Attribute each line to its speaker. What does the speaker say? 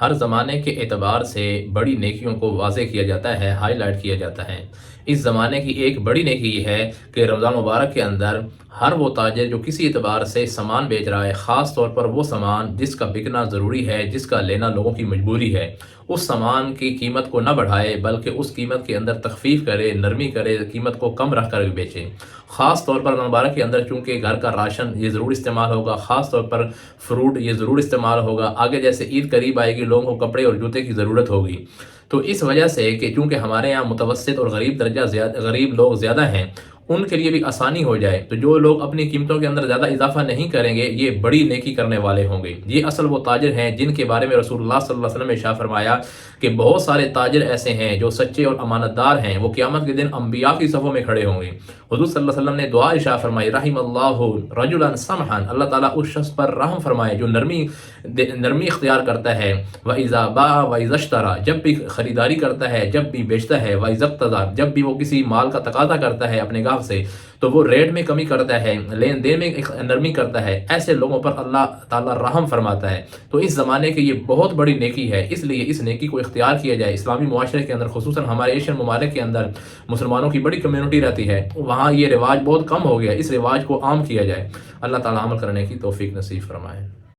Speaker 1: ہر زمانے کے اعتبار سے بڑی نیکیوں کو واضح کیا جاتا ہے، ہائی لائٹ کیا جاتا ہے۔ اس زمانے کی ایک بڑی نیکی یہ ہے کہ رمضان مبارک کے اندر ہر وہ تاجر جو کسی اعتبار سے سامان بیچ رہا ہے، خاص طور پر وہ سامان جس کا بکنا ضروری ہے، جس کا لینا لوگوں کی مجبوری ہے، اس سامان کی قیمت کو نہ بڑھائے بلکہ اس قیمت کے اندر تخفیف کرے، نرمی کرے، قیمت کو کم رکھ کر بیچے۔ خاص طور پر رمضان مبارک کے اندر چونکہ گھر کا راشن یہ ضرور استعمال ہوگا، خاص طور پر فروٹ یہ ضرور استعمال ہوگا، آگے جیسے عید قریب آئے گی لوگوں کو کپڑے اور جوتے کی ضرورت ہوگی، تو اس وجہ سے کہ چونکہ ہمارے یہاں متوسط اور غریب لوگ زیادہ ہیں، ان کے لیے بھی آسانی ہو جائے، تو جو لوگ اپنی قیمتوں کے اندر زیادہ اضافہ نہیں کریں گے یہ بڑی نیکی کرنے والے ہوں گے۔ یہ اصل وہ تاجر ہیں جن کے بارے میں رسول اللہ صلی اللہ علیہ وسلم نے ارشاد فرمایا کہ بہت سارے تاجر ایسے ہیں جو سچے اور امانت دار ہیں، وہ قیامت کے دن انبیاء کی صفوں میں کھڑے ہوں گے۔ حضور صلی اللہ علیہ وسلم نے دعا ارشاد فرمائی، رحم اللہ رجلا سمحا، اللہ تعالیٰ اس شخص پر رحم فرمائے جو نرمی اختیار کرتا ہے، وَإِذَا بَاعَ وَإِذَا اشْتَرَى، جب بھی خریداری کرتا ہے، جب بھی بیچتا ہے، وَإِذَا اقْتَضَى، جب بھی وہ کسی مال کا تقاضا کرتا ہے اپنے گاہک سے تو وہ ریٹ میں کمی کرتا ہے، لین دین میں نرمی کرتا ہے، ایسے لوگوں پر اللہ تعالیٰ رحم فرماتا ہے۔ تو اس زمانے کی یہ بہت بڑی نیکی ہے، اس لیے اس نیکی کو اختیار کیا جائے۔ اسلامی معاشرے کے اندر خصوصاً ہمارے ایشین ممالک کے اندر مسلمانوں کی بڑی کمیونٹی رہتی ہے، وہاں یہ رواج بہت کم ہو گیا، اس رواج کو عام کیا جائے۔ اللہ تعالیٰ عمل کرنے کی توفیق نصیب فرمائے۔